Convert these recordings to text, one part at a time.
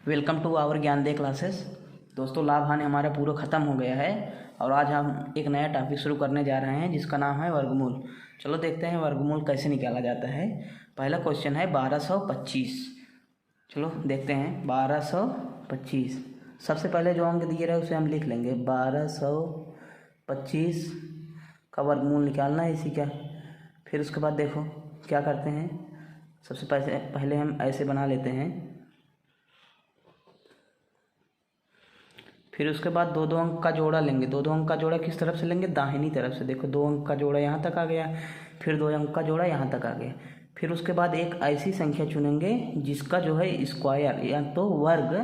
Welcome to our ज्ञान दे classes. दोस्तों, लाभ हानि हमारा पूरा ख़त्म हो गया है और आज हम एक नया टॉपिक शुरू करने जा रहे हैं जिसका नाम है वर्गमूल। चलो देखते हैं वर्गमूल कैसे निकाला जाता है। पहला क्वेश्चन है 1225। चलो देखते हैं 1225। सबसे पहले जो अंक दिए रहे उसे हम लिख लेंगे। 1225 का वर्गमूल निकालना है इसी का। फिर उसके बाद देखो क्या करते हैं। सबसे पहले हम ऐसे बना लेते हैं। फिर उसके बाद दो दो अंक का जोड़ा लेंगे। दो दो अंक का जोड़ा किस तरफ से लेंगे? दाहिनी तरफ से। देखो 2 अंक का जोड़ा यहाँ तक आ गया, फिर 2 अंक का जोड़ा यहाँ तक आ गया। फिर उसके बाद एक ऐसी संख्या चुनेंगे जिसका जो है स्क्वायर या तो वर्ग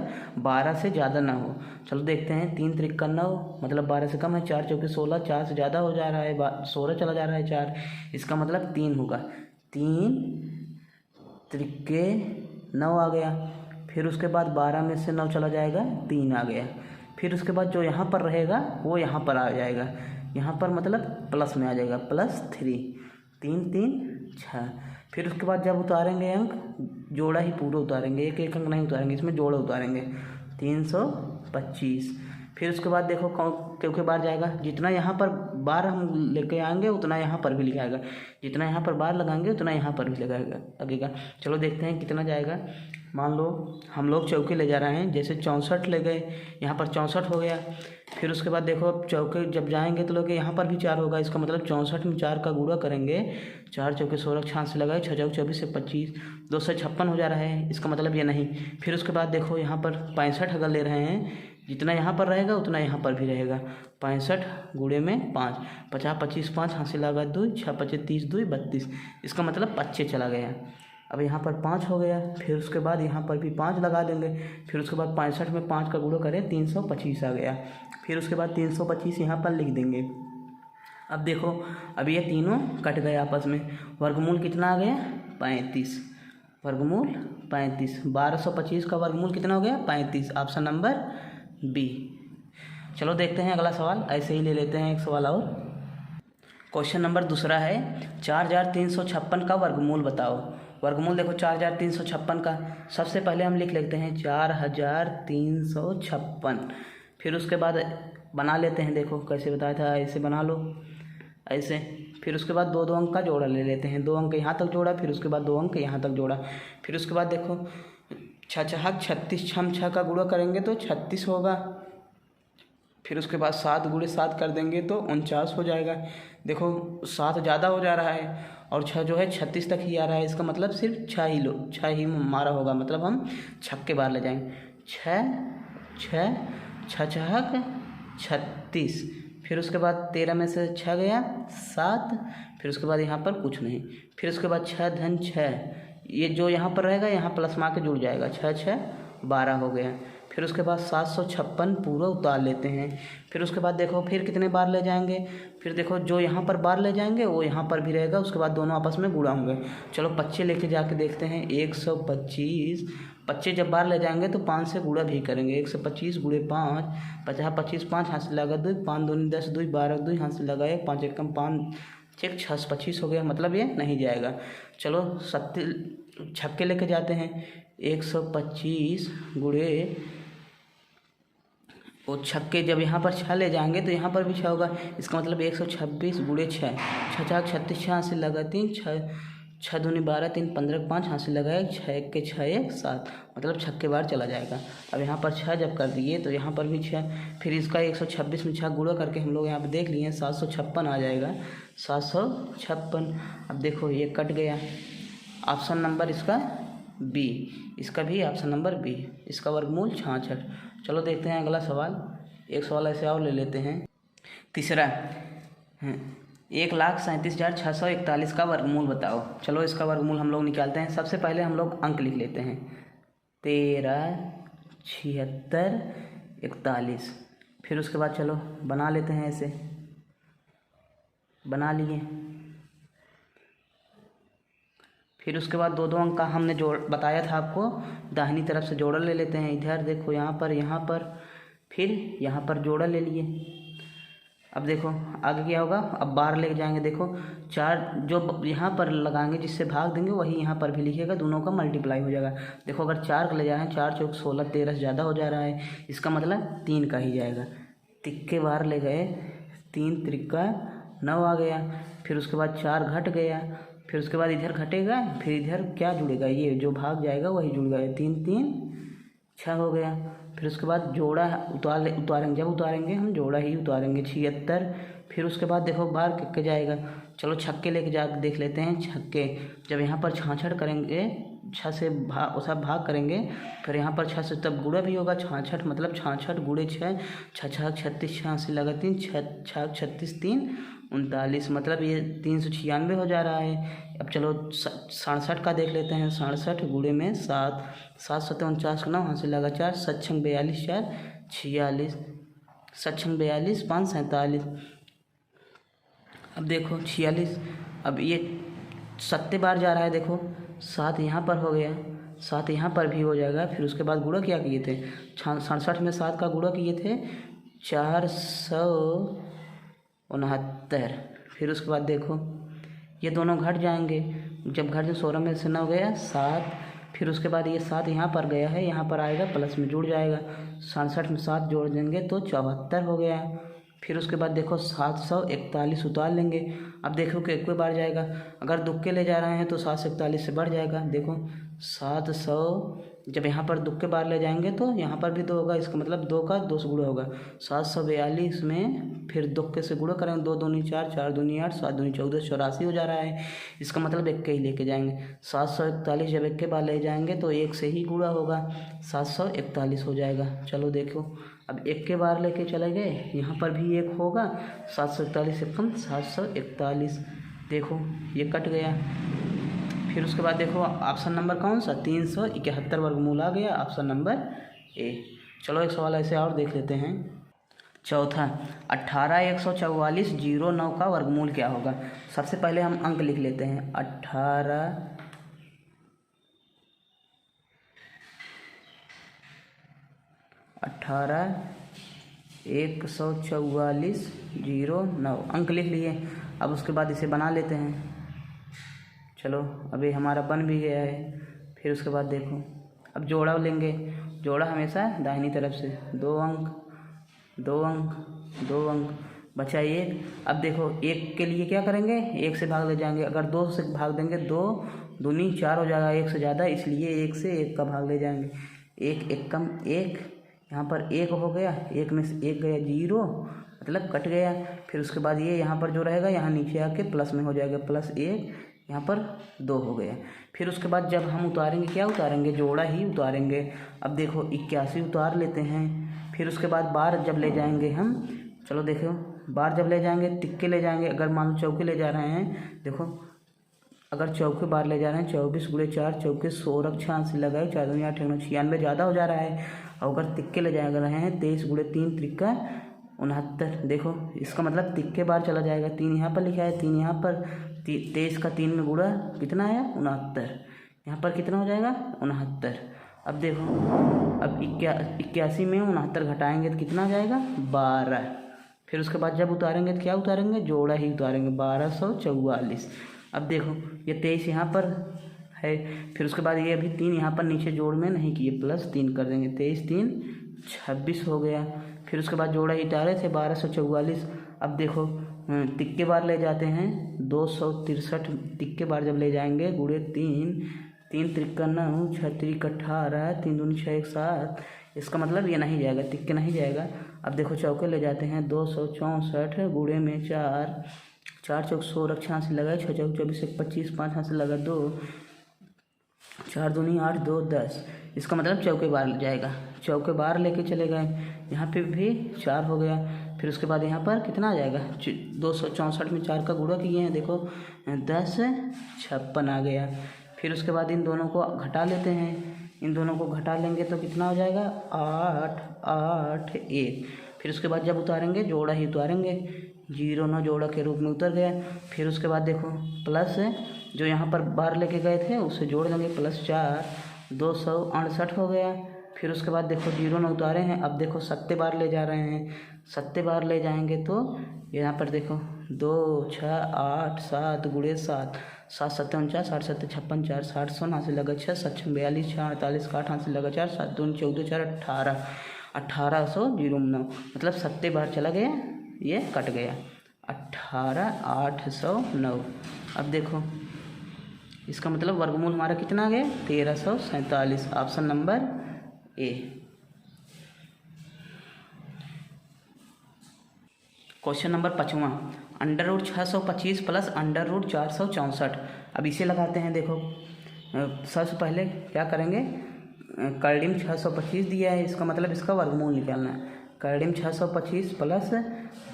12 से ज़्यादा ना हो। चलो देखते हैं। 3 त्रिक 9 मतलब 12 से कम है। 4 चौके 16, 4 से ज़्यादा हो जा रहा है, 16 चला जा रहा है 4, इसका मतलब 3 होगा। 3 त्रिके 9 आ गया। फिर उसके बाद 12 में से 9 चला जाएगा, 3 आ गया। फिर उसके बाद जो यहाँ पर रहेगा वो यहाँ पर आ जाएगा। यहाँ पर मतलब प्लस में आ जाएगा, +3। 3 3 6। फिर उसके बाद जब उतारेंगे अंक, जोड़ा ही पूरा उतारेंगे, एक एक अंक नहीं उतारेंगे, इसमें जोड़ा उतारेंगे। 325। फिर उसके बाद देखो क्योंकि बार जाएगा, जितना यहाँ पर बार हम लेके आएंगे उतना यहाँ पर भी लिखाएगा, जितना यहाँ पर बार लगाएंगे उतना यहाँ पर भी लगेगा। चलो देखते हैं कितना जाएगा। मान लो हम लोग चौके ले जा रहे हैं, जैसे 64 ले गए, यहाँ पर 64 हो गया। फिर उसके बाद देखो अब चौके जब जाएंगे तो लोग यहाँ पर भी 4 होगा, इसका मतलब 64 में 4 का गुणा करेंगे। 4 चौके 16, 6 से लगाए, 6 चौके 24 से 25, 256 हो जा रहा है, इसका मतलब ये नहीं। फिर उसके बाद देखो यहाँ पर 65 अगर ले रहे हैं, जितना यहाँ पर रहेगा उतना यहाँ पर भी रहेगा। 65 गुणे में 5, 50 25 5 हाथ से लगा 2, 6 25 30 2 32, इसका मतलब 25 चला गया। अब यहाँ पर 5 हो गया। फिर उसके बाद यहाँ पर भी 5 लगा देंगे। फिर उसके बाद 65 में 5 का गुणा करें, 325 आ गया। फिर उसके बाद 325 यहाँ पर लिख देंगे। अब देखो अब ये तीनों कट गए आपस में। वर्गमूल कितना आ गया? 35। वर्गमूल 35। 1225 का वर्गमूल कितना हो गया? 35। Option number B. चलो देखते हैं अगला सवाल। ऐसे ही ले लेते हैं एक सवाल और। क्वेश्चन नंबर दूसरा है 4356 का वर्गमूल बताओ। वर्गमूल देखो 4356 का। सबसे पहले हम लिख लेते हैं 4356। फिर उसके बाद बना लेते हैं। देखो कैसे बताया था, ऐसे बना लो, ऐसे। फिर उसके बाद 2 2 अंक का जोड़ा ले लेते हैं। 2 अंक यहाँ तक जोड़ा, फिर उसके बाद 2 अंक यहाँ तक जोड़ा। फिर उसके बाद देखो 6 6 36, 6 का गुणा करेंगे तो 36 होगा। फिर उसके बाद 7 गुणे 7 कर देंगे तो 49 हो जाएगा। देखो 7 ज़्यादा हो जा रहा है और 6 जो है 36 तक ही आ रहा है, इसका मतलब सिर्फ 6 ही मारा होगा, मतलब हम छक्के बार ले जाएंगे। 6 6 6 36। फिर उसके बाद 13 में से 6 गया 7। फिर उसके बाद यहाँ पर कुछ नहीं। फिर उसके बाद 6 धन 6, ये जो यहाँ पर रहेगा यहाँ प्लस मार के जुड़ जाएगा। 6 6 12 हो गया। फिर उसके बाद 756 पूरा उतार लेते हैं। फिर उसके बाद देखो फिर कितने बार ले जाएंगे। फिर देखो जो यहाँ पर बार ले जाएंगे वो यहाँ पर भी रहेगा, उसके बाद दोनों आपस में गुणा होंगे। चलो 25 लेके जाके देखते हैं। 125 25 जब बार ले जाएंगे तो 5 से गुणा भी करेंगे। 125 गुणे 5, 50 25 5 हाथ से लगा 2, 5 2 10 2 12 2 हाथ से लगाए, 5 1 5 6 6 25 हो गया, मतलब ये नहीं जाएगा। चलो 70 छक्के लेके जाते हैं। 125 गुणे, वो छक्के जब यहाँ पर 6 ले जाएंगे तो यहाँ पर भी 6 होगा, इसका मतलब 126 गुणे 6, 6 6 36, 6 से लगा 3, 6 दूनी 12 3 15 5 हाथ से लगाए, 6 1 के 6 1 7, मतलब छक्के बार चला जाएगा। अब यहाँ पर 6 जब कर दिए तो यहाँ पर भी 6। फिर इसका 126 में 6 गुणा करके हम लोग यहाँ पे देख लिए 756 आ जाएगा। 756। अब देखो ये कट गया। ऑप्शन नंबर इसका बी, इसका भी ऑप्शन नंबर बी, इसका वर्गमूल 66। चलो देखते हैं अगला सवाल। एक सवाल ऐसे और ले लेते हैं। तीसरा 1,37,641 का वर्गमूल बताओ। चलो इसका वर्गमूल हम लोग निकालते हैं। सबसे पहले हम लोग अंक लिख लेते हैं। 13 76 41। फिर उसके बाद चलो बना लेते हैं, ऐसे बना लिए। फिर उसके बाद 2 2 अंक का हमने जोड़ बताया था आपको, दाहिनी तरफ से जोड़ा ले लेते हैं। इधर देखो यहाँ पर फिर यहाँ पर जोड़ा ले लिए। अब देखो आगे क्या होगा, अब बार लेके जाएंगे। देखो चार जो यहाँ पर लगाएंगे जिससे भाग देंगे वही यहाँ पर भी लिखिएगा, दोनों का मल्टीप्लाई हो जाएगा। देखो अगर 4 का ले जा रहे हैं, 4 चौक 16 13 से ज़्यादा हो जा रहा है, इसका मतलब 3 का ही जाएगा। तिक्के बार ले गए, 3 त्रिक्का 9 आ गया। फिर उसके बाद 4 घट गया, फिर उसके बाद इधर घटेगा, फिर इधर क्या जुड़ेगा, ये जो भाग जाएगा वही जुड़ गया, 3 3 6 हो गया। फिर उसके बाद जोड़ा उतारेंगे, जब उतारेंगे हम जोड़ा ही उतारेंगे, 76। फिर उसके बाद देखो बार कितने जाएगा, चलो छक्के लेके जा देख लेते हैं। छक्के जब यहाँ पर 66 करेंगे, 6 से सब भाग करेंगे, फिर यहाँ पर 6 से तब गुणा भी होगा। 66 मतलब 66 गुणे 6, 6 6 36, 86 लगा 3, 6 6 36 3 39, मतलब ये 396 हो जा रहा है। अब चलो 67 का देख लेते हैं। 67 गुणे में 7, 7 7 49 का 9, यहाँ से लगा 4, 7 6 42 4 46, 7 6 42 5 47। अब देखो 46, अब ये 7 बार जा रहा है, देखो 7 यहाँ पर हो गया, 7 यहाँ पर भी हो जाएगा। फिर उसके बाद गुणा क्या किए थे, 67 में 7 का गुणा किए थे 469। फिर उसके बाद देखो ये दोनों घट जाएंगे, जब घट 16 में से 9 गया 7। फिर उसके बाद ये 7 यहाँ पर गया है, यहाँ पर आएगा प्लस में जुड़ जाएगा। 67 में 7 जोड़ देंगे तो 74 हो गया। फिर उसके बाद देखो 741 उतार लेंगे। अब देखो कि एक बार जाएगा, अगर दुक्के ले जा रहे हैं तो 7 से 41 से बढ़ जाएगा। देखो 700, जब यहाँ पर दुक्के बार ले जाएंगे तो यहाँ पर भी 2 होगा, इसका मतलब 2 का 2 से गुणा होगा। 742 में फिर दुक्के से गुणा करेंगे, 2 दूनी 4, 4 दूनी 8, 7 दूनी 14, 84 हो जा रहा है। इसका मतलब एक के ही लेके जाएंगे। 741 जब एक के बार ले जाएंगे तो 1 से ही गुणा होगा, 741 हो जाएगा। चलो देखो अब एक के बार लेके चले गए, यहाँ पर भी 1 होगा, 741 से कम 741। देखो ये कट गया। फिर उसके बाद देखो ऑप्शन नंबर कौन सा, 371 वर्गमूल आ गया, ऑप्शन नंबर ए। चलो एक सवाल ऐसे और देख लेते हैं। चौथा, 18 144 09 का वर्गमूल क्या होगा। सबसे पहले हम अंक लिख लेते हैं। 18 144 09 अंक लिख लिए। अब उसके बाद इसे बना लेते हैं। चलो अभी हमारा बन भी गया है। फिर उसके बाद देखो अब जोड़ा लेंगे, जोड़ा हमेशा दाहिनी तरफ से, 2 अंक 2 अंक 2 अंक बचा 1। अब देखो 1 के लिए क्या करेंगे, 1 से भाग ले जाएंगे, अगर 2 से भाग देंगे 2 दूनी 4 हो जाएगा, 1 से ज़्यादा, इसलिए 1 से 1 का भाग ले जाएंगे। 1 1 कम 1, यहाँ पर 1 हो गया, 1 में से 1 गया 0, मतलब कट गया। फिर उसके बाद ये यहाँ पर जो रहेगा यहाँ नीचे आके प्लस में हो जाएगा, +1, यहाँ पर 2 हो गया। फिर उसके बाद जब हम उतारेंगे, क्या उतारेंगे, जोड़ा ही उतारेंगे। अब देखो 81 उतार लेते हैं। फिर उसके बाद बार जब ले जाएंगे हम, चलो देखो बार जब ले जाएंगे, तिक्के ले जाएंगे। अगर मान लो चौके ले जा रहे हैं, देखो अगर चौके बार ले जा रहे हैं, 24 गुणे 4 चौके 16 86 लगाए, 4 दूनी 8 96 ज़्यादा हो जा रहा है। और अगर तिक्के ले जा रहे हैं, 23 गुणे 3 त्रिक्का 69। देखो इसका मतलब तिक्के बार चला जाएगा, 3 यहाँ पर लिखा है, 3 यहाँ पर, 23 का 3 में गुणा कितना आया 69, यहाँ पर कितना हो जाएगा 69। अब देखो अब 81 में 69 घटाएंगे तो कितना आ जाएगा 12। फिर उसके बाद जब उतारेंगे तो क्या उतारेंगे, जोड़ा ही उतारेंगे, 1244। अब देखो ये 23 यहाँ पर है। फिर उसके बाद ये अभी 3 यहाँ पर नीचे जोड़ में नहीं किए, +3 कर देंगे, 23 3 26 हो गया। फिर उसके बाद जोड़ा ही उतारे थे 1244। अब देखो तिक्के बार ले जाते हैं, 263 तिक्के बार जब ले जाएंगे, गुणे 3 3 त्रिक्का 9, 6 त्रिक 18, 3 दूनी 6 1 7। इसका मतलब ये नहीं जाएगा, तिक्के नहीं जाएगा। अब देखो चौके ले जाते हैं, 264 गुणे में 4, 4 चौक 16 86 लगाए, 6 चौक 24 1 25, 5 हाथ से लगा 2, 4 दूनी 8 2 10। इसका मतलब चौके बार जाएगा, चौके बार लेके चले गए, यहाँ पे भी 4 हो गया। फिर उसके बाद यहाँ पर कितना आ जाएगा, 264 में 4 का गुणा किए हैं, देखो 10 56 आ गया। फिर उसके बाद इन दोनों को घटा लेते हैं, इन दोनों को घटा लेंगे तो कितना हो जाएगा 8 8 1। फिर उसके बाद जब उतारेंगे, जोड़ा ही उतारेंगे, 0 9 जोड़ा के रूप में उतर गया। फिर उसके बाद देखो प्लस जो यहाँ पर बार लेके गए थे उसे जोड़ देंगे, +4 268 हो गया। फिर उसके बाद देखो जीरो न उतारे हैं, अब देखो सत्ते बार ले जा रहे हैं, सत्ते बार ले जाएंगे तो यहाँ पर देखो 2 6 8 7 गुणे 7, 7 7 49, 8 7 56, 4 60 100 हाथ से लगा 6, 7 6 42, 6 48, 8 हाथ से लगा 4, 7 2 14 4 18, 1809 मतलब सत्ते बार चला गया, ये कट गया 18809। अब देखो इसका मतलब वर्गमूल हमारा कितना आ गया 1347, option number A. Question number 5वां, under root 625 plus under root 464। अब इसे लगाते हैं। देखो सबसे पहले क्या करेंगे, करड़ी में 625 दिया है, इसका मतलब इसका वर्गमूल निकालना है। करड़ी में 625 प्लस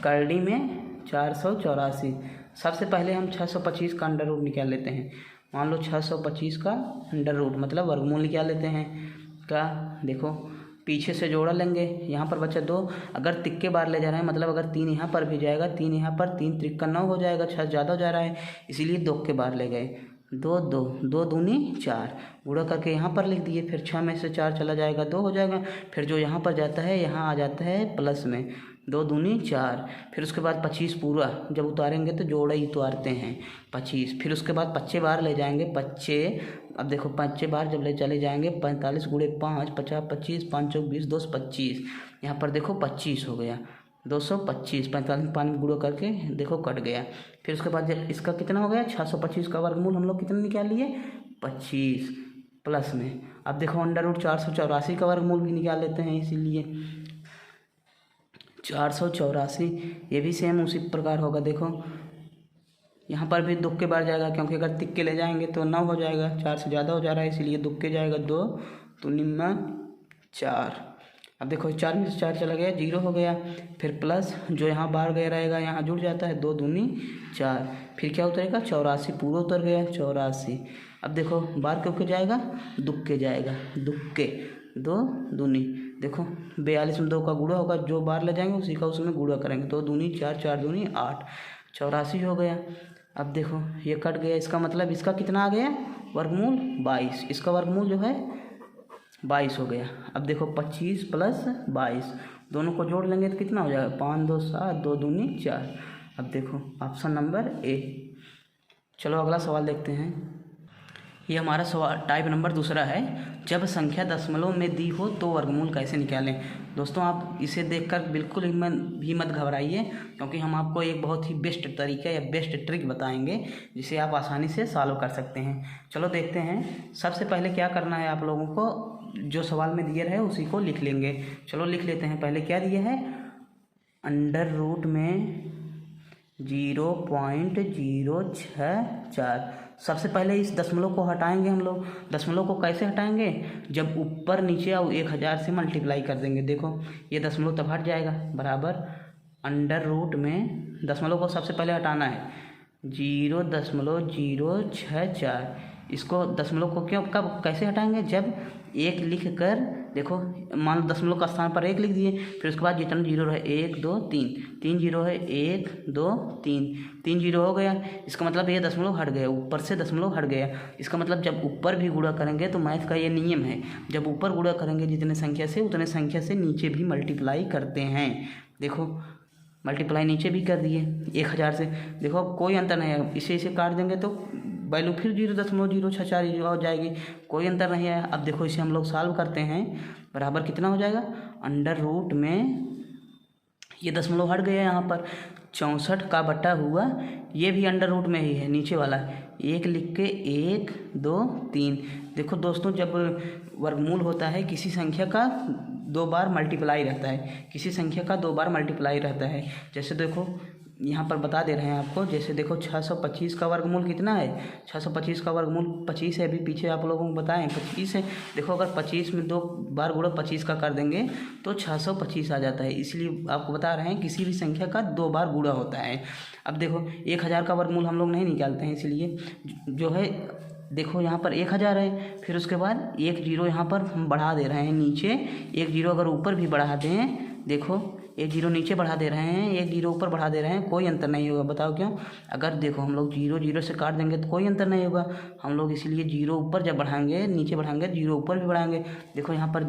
करड़ी में 484। सबसे पहले हम 625 का अंडर रूट निकाल लेते हैं। मान लो 625 का अंडर रूट मतलब वर्गमूल निकाल लेते हैं। क्या देखो पीछे से जोड़ा लेंगे, यहाँ पर बचा 2, अगर तिक्के बार ले जा रहे हैं मतलब अगर 3 यहाँ पर भी जाएगा, 3 यहाँ पर, 3 त्रिक 9 हो जाएगा, 6 ज़्यादा हो जा रहा है इसीलिए 2 के बार ले गए। 2 2 2 दूनी 4 गुणा करके यहाँ पर लिख दिए, फिर 6 में से 4 चला जाएगा 2 हो जाएगा, फिर जो यहाँ पर जाता है यहाँ आ जाता है प्लस में 2 दूनी 4, फिर उसके बाद 25 पूरा जब उतारेंगे तो जोड़ा ही उतारते हैं 25, फिर उसके बाद 25 बार ले जाएंगे 25। अब देखो 25 बार जब ले चले जाएंगे 45 गुणे 5 50 25 5 चौक 20 2 25, यहाँ पर देखो 25 हो गया 225, 45 5 गुणा करके देखो कट गया। फिर उसके बाद जब इसका कितना हो गया 625 का वर्गमूल हम लोग कितना निकाल लिए 25 प्लस में। अब देखो अंडर रूट 484 का वर्गमूल भी निकाल लेते हैं, इसीलिए 484 ये भी सेम उसी प्रकार होगा। देखो यहाँ पर भी दुक्के बार जाएगा क्योंकि अगर तिक्के ले जाएंगे तो 9 हो जाएगा, 4 से ज़्यादा हो जा रहा है इसीलिए दुक्के जाएगा 2 तो निम्मा 4। अब देखो 4 में से 4 चला गया 0 हो गया, फिर प्लस जो यहाँ बार गया रहेगा यहाँ जुड़ जाता है 2 दूनी 4, फिर क्या उतरेगा 84 पूरा उतर गया 84। अब देखो बार क्यों के जाएगा दुक्के जाएगा, दुक्के 2 दूनी देखो 42 में 2 का गुणा होगा, जो बार ले जाएंगे उसी का उसमें गुणा करेंगे, 2 दूनी 4 4 दूनी 8 84 हो गया। अब देखो ये कट गया, इसका मतलब इसका कितना आ गया वर्गमूल 22, इसका वर्गमूल जो है 22 हो गया। अब देखो 25 प्लस 22 दोनों को जोड़ लेंगे तो कितना हो जाएगा 5 2 7 2 दूनी 4। अब देखो ऑप्शन नंबर ए। चलो अगला सवाल देखते हैं। ये हमारा सवाल टाइप नंबर 2 है, जब संख्या दशमलव में दी हो तो वर्गमूल कैसे निकालें। दोस्तों आप इसे देखकर बिल्कुल भी मत घबराइए क्योंकि हम आपको एक बहुत ही बेस्ट तरीका या बेस्ट ट्रिक बताएंगे जिसे आप आसानी से सॉल्व कर सकते हैं। चलो देखते हैं। सबसे पहले क्या करना है, आप लोगों को जो सवाल में दिया है उसी को लिख लेंगे। चलो लिख लेते हैं। पहले क्या दिया है, अंडर रूट में 0.064। सबसे पहले इस दशमलव को हटाएंगे हम लोग। दशमलव को कैसे हटाएंगे, जब ऊपर नीचे और 1000 से मल्टीप्लाई कर देंगे। देखो ये दशमलव तब हट जाएगा, बराबर अंडर रूट में दशमलव को सबसे पहले हटाना है 0.064। इसको दशमलव को क्यों कब कैसे हटाएंगे, जब 1 लिख कर देखो मान लो दशमलव का स्थान पर 1 लिख दिए, फिर उसके बाद जितना जीरो है 1 2 3 3 जीरो है 1 2 3 3 जीरो हो गया। इसका मतलब ये दशमलव हट गया, ऊपर से दशमलव हट गया। इसका मतलब जब ऊपर भी गुणा करेंगे तो मैथ का ये नियम है, जब ऊपर गुणा करेंगे जितने संख्या से उतने संख्या से नीचे भी मल्टीप्लाई करते हैं। देखो मल्टीप्लाई नीचे भी कर दिए 1000 से, देखो अब कोई अंतर नहीं है, इसे काट देंगे तो वैल्यू फिर 0.064 हो जाएगी, कोई अंतर नहीं है। अब देखो इसे हम लोग सॉल्व करते हैं, बराबर कितना हो जाएगा, अंडर रूट में ये दशमलव हट गया यहाँ पर 64 का बटा हुआ, ये भी अंडर रूट में ही है नीचे वाला, 1 लिख के 1 2 3। देखो दोस्तों जब वर्गमूल होता है किसी संख्या का 2 बार मल्टीप्लाई रहता है, किसी संख्या का 2 बार मल्टीप्लाई रहता है। जैसे देखो यहाँ पर बता दे रहे हैं आपको, जैसे देखो 625 का वर्गमूल कितना है, 625 का वर्गमूल 25 है, अभी पीछे आप लोगों को बताएं 25 है। देखो अगर 25 में 2 बार गुणा 25 का कर देंगे तो 625 आ जाता है, इसलिए आपको बता रहे हैं किसी भी संख्या का 2 बार गुणा होता है। अब देखो 1000 का वर्गमूल हम लोग नहीं निकालते हैं, इसलिए जो है देखो यहाँ पर 1000 है, फिर उसके बाद 1 0 यहाँ पर हम बढ़ा दे रहे हैं नीचे, 1 0 अगर ऊपर भी बढ़ा दें देखो एक जीरो नीचे बढ़ा दे रहे हैं, एक जीरो ऊपर बढ़ा दे रहे हैं, कोई अंतर नहीं होगा। बताओ क्यों? अगर देखो हम लोग जीरो जीरो से काट देंगे तो कोई अंतर नहीं होगा। हम लोग इसीलिए जीरो ऊपर जब बढ़ाएंगे, नीचे बढ़ाएंगे, जीरो ऊपर भी बढ़ाएंगे। देखो यहाँ पर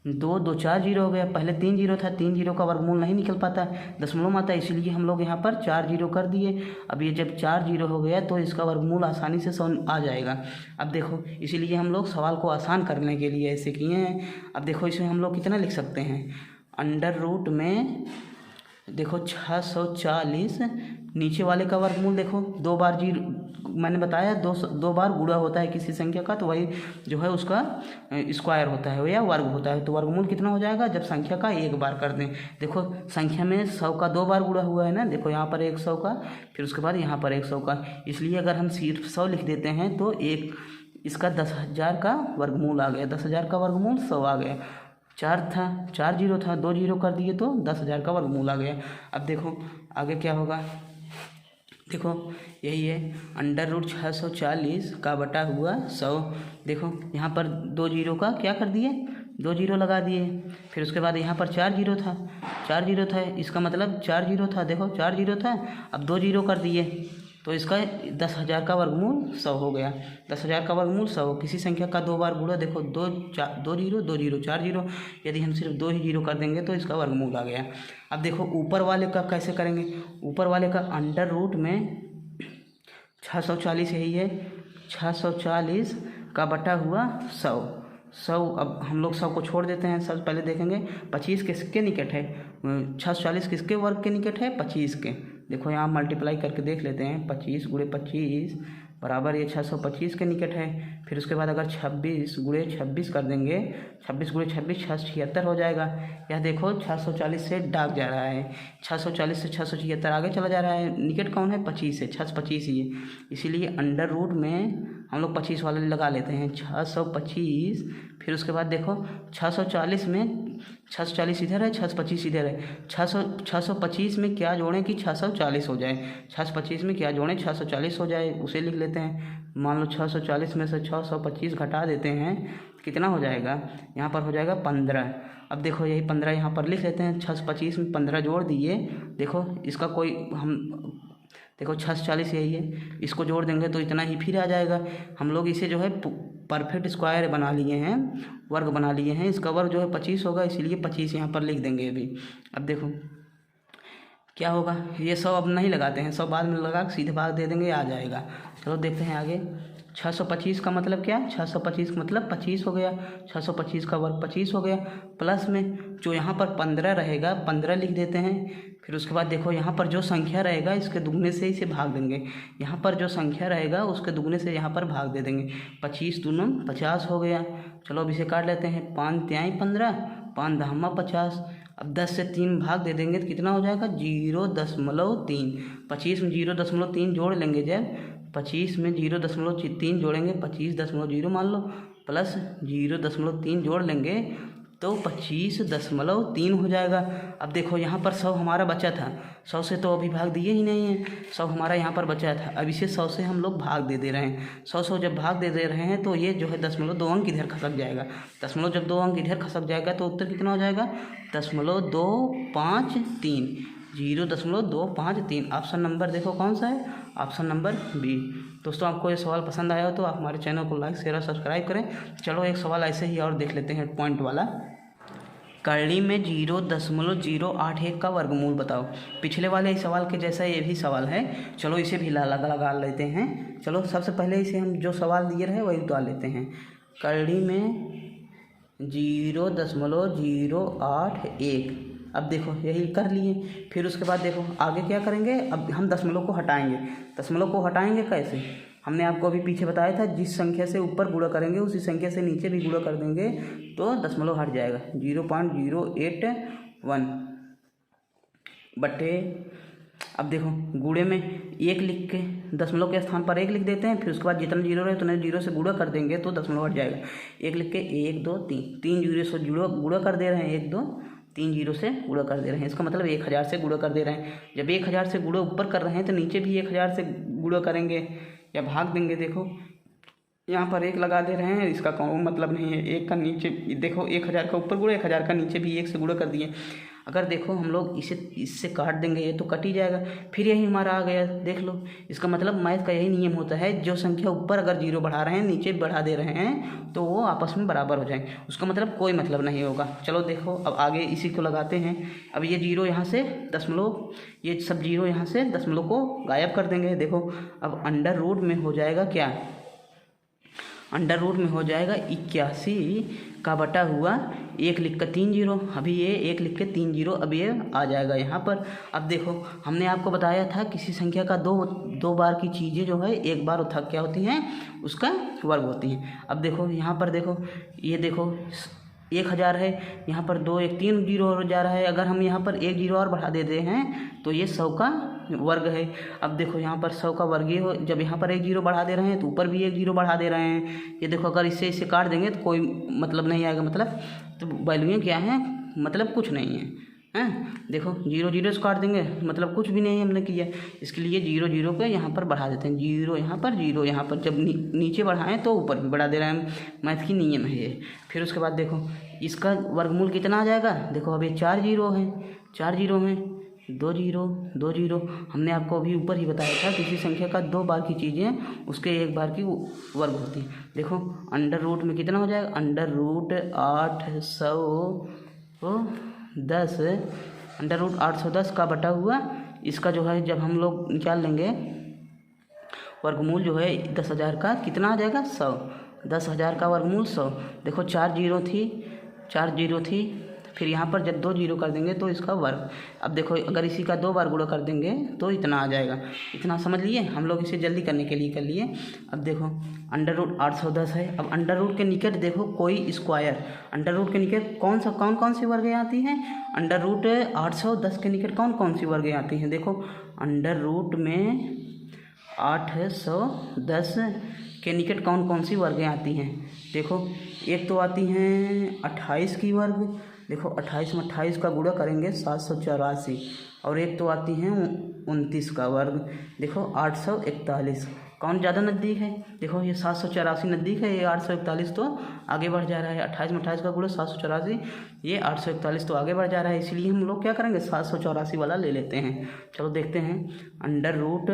दो दो चार जीरो हो गया, पहले तीन जीरो था, तीन जीरो का वर्गमूल नहीं निकल पाता, दशमलव में आता है, इसीलिए हम लोग यहाँ पर चार जीरो कर दिए। अब ये जब चार जीरो हो गया तो इसका वर्गमूल आसानी से आ जाएगा। अब देखो इसीलिए हम लोग सवाल को आसान करने के लिए ऐसे किए हैं। अब देखो इसमें हम लोग कितना लिख सकते हैं, अंडर रूट में देखो 640, नीचे वाले का वर्गमूल देखो दो बार जीरो, मैंने बताया दो बार गुणा होता है किसी संख्या का, तो वही जो है उसका स्क्वायर होता है या वर्ग होता है। तो वर्गमूल कितना हो जाएगा जब संख्या का एक बार कर दें। देखो संख्या में 100 का दो बार गुणा हुआ है ना, देखो यहाँ पर 100 का, फिर उसके बाद यहाँ पर 100 का, इसलिए अगर हम सिर्फ 100 लिख देते हैं तो एक इसका 10,000 का वर्गमूल आ गया, 10,000 का वर्गमूल 100 आ गया। चार था, चार जीरो था, दो जीरो कर दिए तो 10,000 का वर्गमूल आ गया। अब देखो आगे क्या होगा, देखो यही है अंडर रूट 640 का बटा हुआ 100। देखो यहाँ पर दो जीरो का क्या कर दिए, दो जीरो लगा दिए, फिर उसके बाद यहाँ पर चार जीरो था, इसका मतलब चार जीरो था, देखो चार जीरो था, अब दो जीरो कर दिए तो इसका 10,000 का वर्गमूल 100 हो गया। 10,000 का वर्गमूल 100, किसी संख्या का दो बार गुणा, देखो दो जीरो चार जीरो, यदि हम सिर्फ दो ही जीरो कर देंगे तो इसका वर्गमूल आ गया। अब देखो ऊपर वाले का कैसे करेंगे, ऊपर वाले का अंडर रूट में 640 यही है, 640 का बटा हुआ 100। अब हम लोग 100 को छोड़ देते हैं, सबसे पहले देखेंगे 25 किसके निकट है, 640 किसके वर्ग के निकट है, 25 के। देखो यहाँ मल्टीप्लाई करके देख लेते हैं, 25 गुणे 25 बराबर ये 625 के निकट है। फिर उसके बाद अगर 26 गुणे 26 कर देंगे, 26 गुणे 26 676 हो जाएगा। यह देखो 640 से डाक जा रहा है, 640 से 676 आगे चला जा रहा है, निकट कौन है, 25 है, 625 ही है, इसीलिए अंडर रूट में हम लोग 25 वाले लगा लेते हैं, 625। फिर उसके बाद देखो 640 में 640 इधर है, 625 इधर है, 625 में क्या जोड़ें कि 640 हो जाए, 625 में क्या जोड़ें 640 हो जाए, उसे लिख लेते हैं। मान लो 640 में से 625 घटा देते हैं, कितना हो जाएगा, यहाँ पर हो जाएगा 15। अब देखो यही 15 यहाँ पर लिख लेते हैं, 625 में 15 जोड़ दिए, देखो इसका कोई हम देखो 640 यही है, इसको जोड़ देंगे तो इतना ही फिर आ जाएगा। हम लोग इसे जो है परफेक्ट स्क्वायर बना लिए हैं, वर्ग बना लिए हैं, इसका वर्ग जो है 25 होगा, इसीलिए 25 यहाँ पर लिख देंगे अभी। अब देखो क्या होगा, ये 100 अब नहीं लगाते हैं, 100 बाद में लगा सीधे भाग दे देंगे, आ जाएगा। चलो देखते हैं आगे। 625 का मतलब क्या, 625 का मतलब 25 हो गया, 625 का वर्ग 25 हो गया, प्लस में जो यहाँ पर 15 रहेगा 15 लिख देते हैं। फिर उसके बाद देखो यहाँ पर जो संख्या रहेगा इसके दुगने से इसे भाग देंगे, यहाँ पर जो संख्या रहेगा उसके दुगने से यहाँ पर भाग दे देंगे, 25 दूना 50 हो गया। चलो अब इसे काट लेते हैं, 5 तिहाई 15, 5 दहमा 50। अब 10 से 3 भाग दे देंगे तो कितना हो जाएगा, 0.3। 25 में 0.3 जोड़ लेंगे, जब 25 में 0.3 जोड़ेंगे, 25.0 मान लो, प्लस 0.3 जोड़ लेंगे तो 25.3 हो जाएगा। अब देखो यहाँ पर 100 हमारा बचा था, 100 से तो अभी भाग दिए ही नहीं है, 100 हमारा यहाँ पर बचा था, अब इसे 100 से हम लोग भाग दे रहे हैं। 100 जब भाग दे रहे हैं तो ये जो है 0.2 अंक इधर खसक जाएगा, जब 2 अंक इधर खसक जाएगा तो उत्तर कितना हो जाएगा, 0.253, 0.253। ऑप्शन नंबर देखो कौन सा है, ऑप्शन नंबर बी। दोस्तों आपको ये सवाल पसंद आया हो तो आप हमारे चैनल को लाइक शेयर और सब्सक्राइब करें। चलो एक सवाल ऐसे ही और देख लेते हैं, पॉइंट वाला। करड़ी में 0.081 का वर्गमूल बताओ। पिछले वाले सवाल के जैसा ये भी सवाल है, चलो इसे भी लगा लेते हैं। चलो सबसे पहले इसे हम जो सवाल दिए रहे वही उतार लेते हैं। करड़ी में 0.081, अब देखो यही कर लिए। फिर उसके बाद देखो आगे क्या करेंगे, अब हम दशमलव को हटाएंगे। दशमलव को हटाएंगे कैसे, हमने आपको अभी पीछे बताया था, जिस संख्या से ऊपर गुणा करेंगे उसी संख्या से नीचे भी गुणा कर देंगे तो दशमलव हट जाएगा। 0.081 बटे, अब देखो गुणे में 1 लिख के दशमलव के स्थान पर 1 लिख देते हैं, फिर उसके बाद जितना जीरो रहे उतने जीरो से गुणा कर देंगे तो दशमलव हट जाएगा। 1 लिख के 1 2 3 जीरो से गुणा कर दे रहे हैं, 1 2 3 जीरो से गुणा कर दे रहे हैं, इसका मतलब 1000 से गुणा कर दे रहे हैं। जब 1000 से गुणा ऊपर कर रहे हैं तो नीचे भी 1000 से गुणा करेंगे या भाग देंगे। देखो यहाँ पर 1 लगा दे रहे हैं, इसका कोई मतलब नहीं है। 1 का नीचे देखो 1000 का ऊपर गुणा 1000 का नीचे भी 1 से गुणा कर दिए। अगर देखो हम लोग इसे इससे काट देंगे, ये तो कट ही जाएगा, फिर यही हमारा आ गया, देख लो। इसका मतलब मैथ का यही नियम होता है, जो संख्या ऊपर अगर 0 बढ़ा रहे हैं नीचे बढ़ा दे रहे हैं तो वो आपस में बराबर हो जाएंगे, उसका मतलब कोई मतलब नहीं होगा। चलो देखो अब आगे इसी को लगाते हैं। अब ये 0 यहाँ से दशमलव, ये सब 0 यहाँ से दशमलव को गायब कर देंगे। देखो अब अंडर रूट में हो जाएगा क्या, अंडर रूट में हो जाएगा 81 का बटा हुआ 1 लिख कर 3 0। अभी ये 1 लिख के 3 0 अब ये आ जाएगा यहाँ पर। अब देखो हमने आपको बताया था किसी संख्या का दो बार की चीज़ें जो है एक बार उठा क्या होती हैं, उसका वर्ग होती हैं। अब देखो यहाँ पर देखो, ये देखो 1000 है, यहाँ पर 2 1 3 0 हो जा रहा है। अगर हम यहाँ पर 1 0 और बढ़ा देते हैं तो ये 100 का वर्ग है। अब देखो यहाँ पर 100 का वर्ग ये हो, जब यहाँ पर 1 0 बढ़ा दे रहे हैं तो ऊपर भी 1 0 बढ़ा दे रहे हैं। ये देखो अगर इससे इसे काट देंगे तो कोई मतलब नहीं आएगा, मतलब तो वैल्यूएँ क्या हैं, मतलब कुछ नहीं है, हैं। देखो 0 0 से काट देंगे मतलब कुछ भी नहीं हमने किया। इसके लिए 0 0 पे यहाँ पर बढ़ा देते हैं, 0 यहाँ पर 0 यहाँ पर, जब नीचे बढ़ाएं तो ऊपर भी बढ़ा दे रहे हैं, मैथ की नियम है ये। फिर उसके बाद देखो इसका वर्गमूल कितना आ जाएगा, देखो अब ये 4 0 हैं, 4 0 में 2 0 2 0। हमने आपको अभी ऊपर ही बताया था किसी संख्या का 2 बार की चीज़ें उसके 1 बार की वर्ग होती है। देखो अंडर रूट में कितना हो जाएगा, अंडर रूट 810, अंडर रूट 810 का बटा हुआ इसका जो है जब हम लोग निकाल लेंगे वर्गमूल जो है 10,000 का कितना आ जाएगा 100, 10,000 का वर्गमूल 100। देखो 4 0 थी, फिर यहाँ पर जब 2 0 कर देंगे तो इसका वर्ग। अब देखो अगर इसी का 2 बार गुणा कर देंगे तो इतना आ जाएगा। इतना समझ लिए, हम लोग इसे जल्दी करने के लिए कर लिए। अब देखो अंडर रूट 810 है। अब अंडर रूट के निकट देखो कोई स्क्वायर, अंडर रूट के निकट कौन सी वर्गें आती हैं, अंडर रूट 810 के निकट कौन सी वर्गें आती हैं। देखो अंडर रूट में 810 के निकट कौन सी वर्गें आती हैं। देखो एक तो आती हैं 28 की वर्ग, देखो 28 में 28 का गुणा करेंगे 784, और एक तो आती हैं 29 का वर्ग, देखो 841। कौन ज़्यादा नज़दीक है, देखो ये 784 नज़दीक है, ये 841 तो आगे बढ़ जा रहा है। 28 में 28 का गुणा 784, ये 841 तो आगे बढ़ जा रहा है, इसलिए हम लोग क्या करेंगे 784 वाला ले लेते हैं। चलो देखते हैं अंडर रूट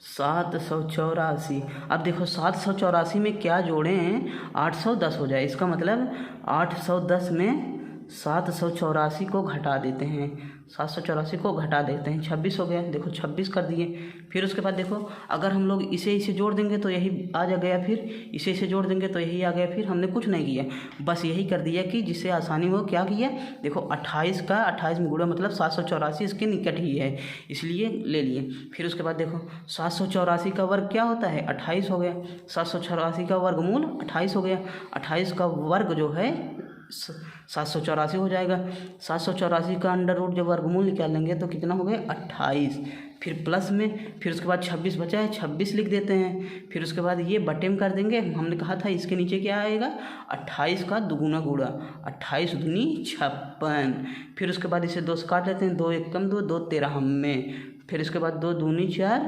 784। अब देखो 784 में क्या जोड़ें, 810 हो जाए, इसका मतलब 810 में 784 को घटा देते हैं, 784 को घटा देते हैं, 26 हो गया। देखो 26 कर दिए। फिर उसके बाद देखो अगर हम लोग इसे जोड़ देंगे तो यही आ जा गया, फिर इसे जोड़ देंगे तो यही आ गया। फिर हमने कुछ नहीं किया, बस यही कर दिया कि जिससे आसानी हो। क्या किया, देखो 28 का 28 में गुणा मतलब 784 इसके निकट ही है, इसलिए ले लिए। फिर उसके बाद देखो 784 का वर्ग क्या होता है, 28 हो गया। 784 का वर्गमूल 28 हो गया, 28 का वर्ग जो है 784 हो जाएगा। 784 का अंडर रूट जब वर्गमूल निकालेंगे तो कितना हो गया 28, फिर प्लस में, फिर उसके बाद 26 बचा है, 26 लिख देते हैं। फिर उसके बाद ये बटे में कर देंगे, हमने कहा था इसके नीचे क्या आएगा 28 का दुगुना गुणा, 28 दूनी 56। फिर उसके बाद इसे 2 से काट लेते हैं, 2 1 कम 2 2 13 हम में, फिर उसके बाद 2 दूनी 4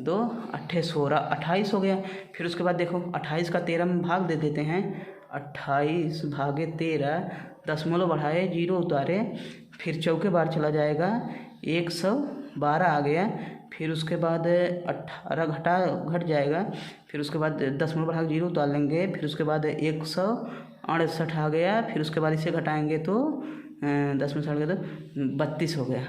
2 8 16 28 हो गया। फिर उसके बाद देखो 28 का 13 में भाग दे देते हैं, 28 भागे 13, दशमलव बढ़ाए 0 उतारे, फिर चौके बार चला जाएगा 112 आ गया। फिर उसके बाद 18 घट जाएगा, फिर उसके बाद दशमलव बढ़ा 0 उतार लेंगे, फिर उसके बाद 168 आ गया। फिर उसके बाद इसे घटाएंगे तो 10 में 60 तो 32 हो गया,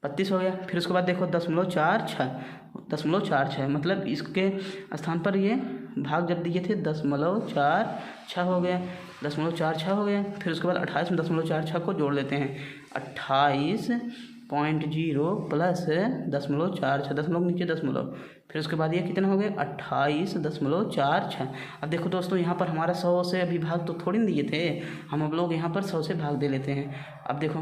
32 हो गया। फिर उसके बाद देखो 0.46 मतलब इसके स्थान पर ये भाग जब दिए थे 0.46 हो गया, 0.46 हो गया। फिर उसके बाद 28 में 0.46 को जोड़ लेते हैं, 28.0 प्लस 0.46, दशमलव नीचे दशमलव, फिर उसके बाद ये कितना हो गया 28.46। अब देखो दोस्तों यहाँ पर हमारा 100 से अभी भाग तो थोड़ी दिए थे, हम अब लोग यहाँ पर 100 से भाग दे लेते हैं। अब देखो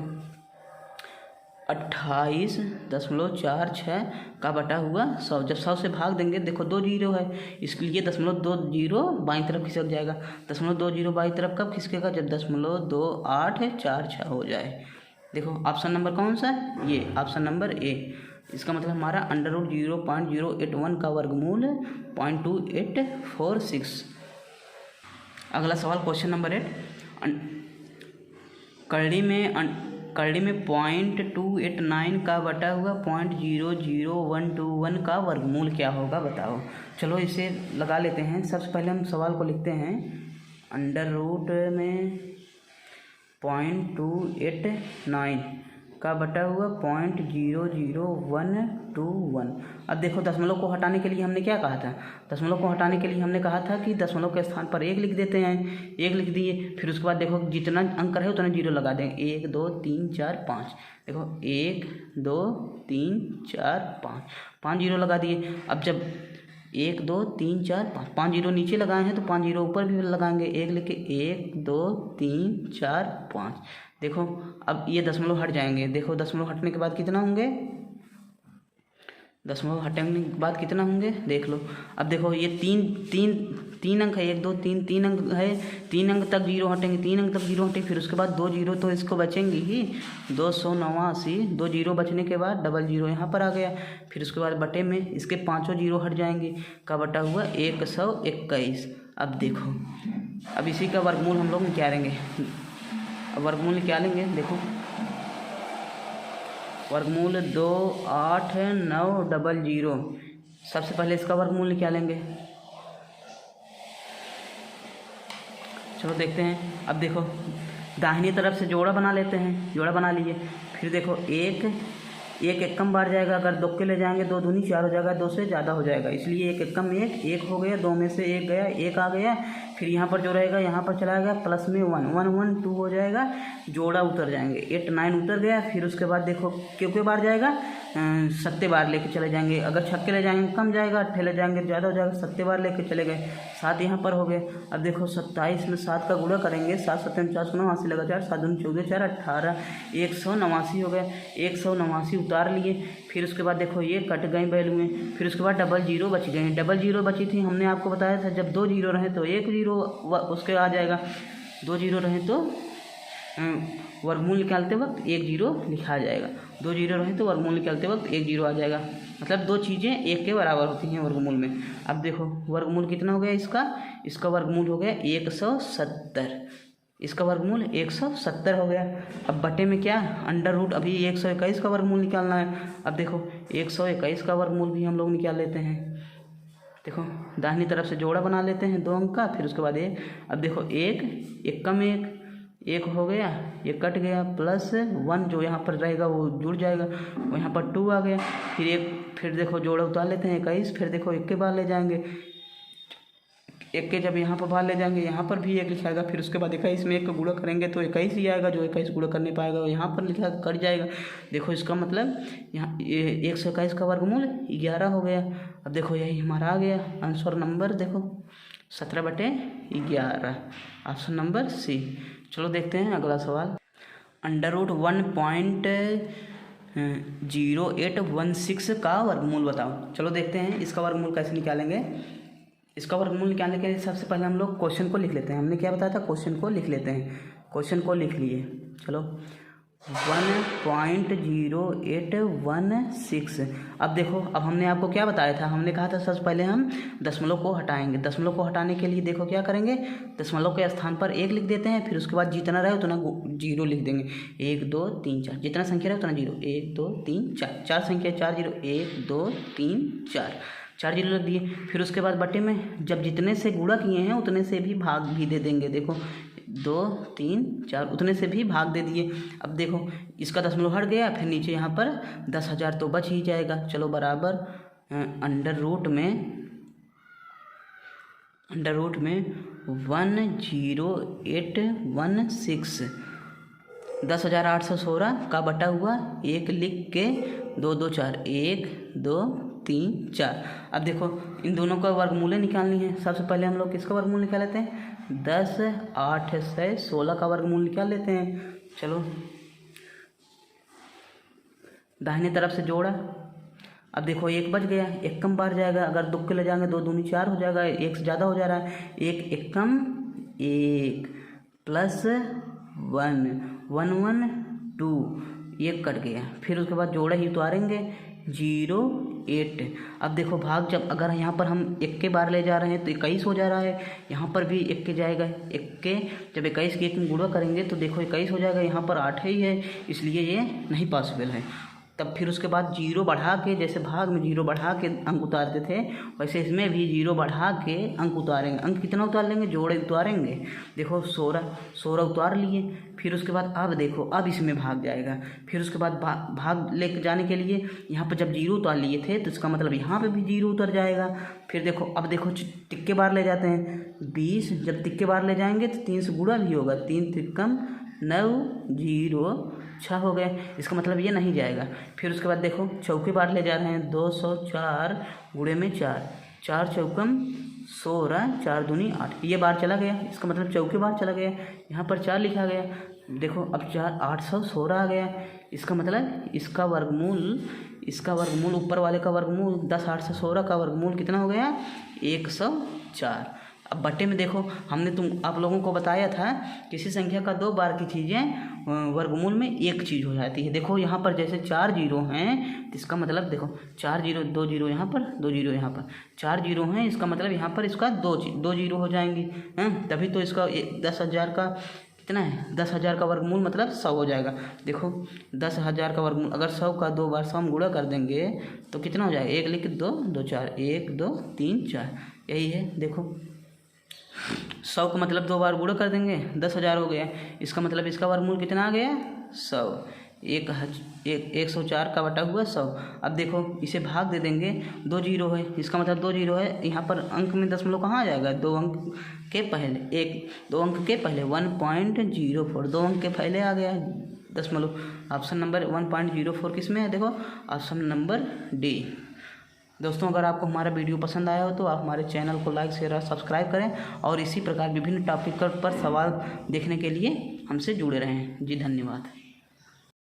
28.46 का बटा हुआ 100, जब 100 से भाग देंगे देखो 2 0 है, इसलिए 0.20 बाईं तरफ खिसक जाएगा। 0.20 बाईं तरफ कब खिसकेगा, जब 0.2846 हो जाए। देखो ऑप्शन नंबर कौन सा है, ये ऑप्शन नंबर ए। इसका मतलब हमारा √0.081 का वर्गमूल 0.2846। अगला सवाल क्वेश्चन नंबर 8, करड़ी में 0.289 का बटा हुआ 0.00121 का वर्गमूल क्या होगा बताओ। चलो इसे लगा लेते हैं। सबसे पहले हम सवाल को लिखते हैं, अंडर रूट में 0.289 का बटा हुआ 0.00121। अब देखो दशमलव को हटाने के लिए हमने क्या कहा था, दशमलव को हटाने के लिए हमने कहा था कि दशमलव के स्थान पर 1 लिख देते हैं, 1 लिख दिए। फिर उसके बाद देखो जितना अंक रहे उतना 0 लगा देंगे, 1 2 3 4 5। देखो 1 2 3 4 5, 5 0 लगा दिए। अब जब 1 2 3 4 5, 5 0 नीचे लगाए हैं तो 5 0 ऊपर भी लगाएंगे, 1 लिख के 1 2 3 4 5। देखो अब ये दशमलव हट जाएंगे। देखो दशमलव हटने के बाद कितना होंगे, दशमलव हटाने के बाद कितना होंगे देख लो। अब देखो ये तीन अंक है, 1 2 3 3 अंक है, 3 अंक तक 0 हटेंगे, 3 अंक तक 0 हटेंगे। फिर उसके बाद 2 0 तो इसको बचेंगे ही, 289, 2 0 बचने के बाद डबल 0 यहाँ पर आ गया। फिर उसके बाद बटे में इसके 5 0 हट जाएंगे, का बटा हुआ 121। अब देखो अब इसी का वर्गमूल हम लोग निकालेंगे। अब वर्गमूल निकालेंगे, देखो वर्गमूल 28900। सबसे पहले इसका वर्गमूल निकालेंगे। चलो देखते हैं। अब देखो दाहिनी तरफ से जोड़ा बना लेते हैं, जोड़ा बना लीजिए। फिर देखो एक एकम बार जाएगा, अगर 2 के ले जाएंगे 2 दूनी 4 हो जाएगा, 2 से ज़्यादा हो जाएगा, इसलिए 1 एकम 1 हो गया, 2 में से 1 गया, 1 आ गया। फिर यहाँ पर जो रहेगा यहाँ पर चला गया, प्लस में 1 1 1 2 हो जाएगा, जोड़ा उतर जाएंगे, 8 9 उतर गया। फिर उसके बाद देखो क्यों बार जाएगा, सत्ते बार लेके चले जाएंगे। अगर छक्के ले जाएंगे कम जाएगा, अट्ठे ले जाएंगे ज़्यादा हो जाएगा, सत्ते बार लेके चले गए, 7 यहाँ पर हो गए। अब देखो 27 में 7 का गुणा करेंगे, 7 7 489 लगा 4, 7 2 14 4 18, 189 हो गया, 189 उतार लिए। फिर उसके बाद देखो ये कट गई वैल्यू में। फिर उसके बाद डबल 0 बच गए, डबल 0 बची थी, हमने आपको बताया था जब 2 0 रहे तो 1 0 उसके आ जाएगा, 2 0 रहे तो वर्गमूल निकालते वक्त 1 0 लिखा जाएगा, 2 0 रहे तो वर्गमूल निकालते वक्त 1 0 आ जाएगा। मतलब 2 चीज़ें 1 के बराबर होती हैं वर्गमूल में। अब देखो वर्गमूल कितना हो गया इसका वर्गमूल हो गया 170, इसका वर्गमूल 170 हो गया। अब बटे में क्या, अंडर रूट, अभी 121 का वर्गमूल निकालना है। अब देखो 121 का वर्गमूल भी हम लोग निकाल लेते हैं। देखो दाहिनी तरफ से जोड़ा बना लेते हैं 2 अंक का, फिर उसके बाद 1। अब देखो 1 एकम 1 हो गया, ये कट गया, प्लस 1 जो यहाँ पर रहेगा वो जुड़ जाएगा, वो यहाँ पर 2 आ गया। फिर देखो जोड़ा उतार लेते हैं 21। फिर देखो 1 के बाहर ले जाएंगे, 1 के जब यहाँ पर बाहर ले जाएंगे यहाँ पर भी 1 लिखाएगा। फिर उसके बाद 21 में 1 का गुणा करेंगे तो 21 ही आएगा, जो 21 गुणा कर नहीं पाएगा वो यहाँ पर लिखा कट जाएगा। देखो इसका मतलब यहाँ 121 का वर्गमूल 11 हो गया। अब देखो यही हमारा आ गया आंसर नंबर, देखो 17/11, ऑप्शन नंबर सी। चलो देखते हैं अगला सवाल, अंडर रूट 1.0816 का वर्गमूल बताओ। चलो देखते हैं इसका वर्गमूल कैसे निकालेंगे। इसका वर्गमूल निकालने के लिए सबसे पहले हम लोग क्वेश्चन को लिख लेते हैं। हमने क्या बताया था, क्वेश्चन को लिख लेते हैं। क्वेश्चन को लिख लिए, चलो 1.0816। अब देखो अब हमने आपको क्या बताया था, हमने कहा था सबसे पहले हम दशमलव को हटाएंगे। दशमलव को हटाने के लिए देखो क्या करेंगे, दशमलव के स्थान पर 1 लिख देते हैं। फिर उसके बाद जितना रहे उतना 0 लिख देंगे, 1 2 3 4, जितना संख्या रहे उतना 0, 1 2 3 4, 4 संख्या 4 0, 1 2 3 4, 4 0 लिख दिए। फिर उसके बाद बटे में जब जितने से गुणा किए हैं उतने से भी भाग भी दे देंगे। देखो 2 3 4 उतने से भी भाग दे दिए। अब देखो इसका दशमलव हट गया, फिर नीचे यहाँ पर 10,000 तो बच ही जाएगा। चलो बराबर अंडर रूट में 10816, 10,816 का बटा हुआ 1 लिख के 2 2 4, 1 2 3 4। अब देखो इन दोनों का वर्गमूल निकालनी है। सबसे पहले हम लोग किसका वर्गमूल निकाल लेते हैं, 10 8 से 16 का वर्गमूल निकाल लेते हैं। चलो दाहिने तरफ से जोड़ा। अब देखो 1 बच गया, 1 कम बार जाएगा, अगर 2 के ले जाएंगे 2 दूनी 4 हो जाएगा, 1 से ज़्यादा हो जा रहा है, 1 एकम 1 प्लस 1 1 1 2, 1 कट गया। फिर उसके बाद जोड़ा ही उतारेंगे, 08। अब देखो भाग, जब अगर यहाँ पर हम 1 के बार ले जा रहे हैं तो 21 हो जा रहा है, यहाँ पर भी 1 के जाएगा, 1 के जब 21 के 1 में गुणा करेंगे तो देखो 21 हो जाएगा, यहाँ पर 8 ही है, इसलिए ये नहीं पॉसिबल है। तब फिर उसके बाद 0 बढ़ा के, जैसे भाग में 0 बढ़ा के अंक उतारते थे वैसे इसमें भी 0 बढ़ा के अंक उतारेंगे। अंक कितना उतार लेंगे, जोड़े उतारेंगे। देखो 16 उतार लिए। फिर उसके बाद अब देखो, अब इसमें भाग जाएगा। फिर उसके बाद भाग लेके जाने के लिए यहाँ पर जब 0 उतार लिए थे तो इसका मतलब यहाँ पे भी 0 उतर जाएगा। फिर देखो, अब देखो तिक्के बार ले जाते हैं 20, जब तिक्के बार ले जाएंगे तो 3 से गुणा भी होगा, 3 तिक्कम 9, 0 6 हो गए, इसका मतलब ये नहीं जाएगा। फिर उसके बाद देखो चौके बार ले जा रहे हैं 204 गुणे में 4, 4 चौकम 16, 4 दूनी 8, ये बार चला गया, इसका मतलब चौके बार चला गया। यहाँ पर 4 लिखा गया। देखो अब 4 816 आ गया, इसका मतलब इसका वर्गमूल ऊपर वाले का वर्गमूल 10 8 से 16 का वर्गमूल कितना हो गया, 104। अब बट्टे में देखो, हमने आप लोगों को बताया था किसी संख्या का 2 बार की चीज़ें वर्गमूल में एक चीज़ हो जाती है। देखो यहाँ पर जैसे 4 0 हैं तो इसका मतलब देखो 4 0, 2 0 यहाँ पर, 2 0 यहाँ पर, 4 0 हैं, इसका मतलब यहाँ पर इसका 2 0 हो जाएंगी, हैं, तभी तो इसका 10,000 का कितना है, 10,000 का वर्गमूल मतलब 100 हो जाएगा। देखो 10,000 का वर्गमूल अगर 100 का 2 बार 100 हम गुणा कर देंगे तो कितना हो जाएगा, 1 लिख 2 2 4, 1 2 3 4, यही है। देखो 100 का मतलब 2 बार गुणा कर देंगे, 10,000 हो गया, इसका मतलब इसका वर्गमूल कितना आ गया, 100। 104 का बटा हुआ 100। अब देखो इसे भाग दे देंगे, 2 0 है, इसका मतलब 2 0 है, यहाँ पर अंक में दशमलव कहाँ आ जाएगा, 2 अंक के पहले, 2 अंक के पहले 1.04, 2 अंक के पहले आ गया दशमलव। ऑप्शन नंबर 1.04 किस में है, देखो ऑप्शन नंबर डी। दोस्तों अगर आपको हमारा वीडियो पसंद आया हो तो आप हमारे चैनल को लाइक शेयर और सब्सक्राइब करें और इसी प्रकार विभिन्न टॉपिक पर सवाल देखने के लिए हमसे जुड़े रहें। जी धन्यवाद।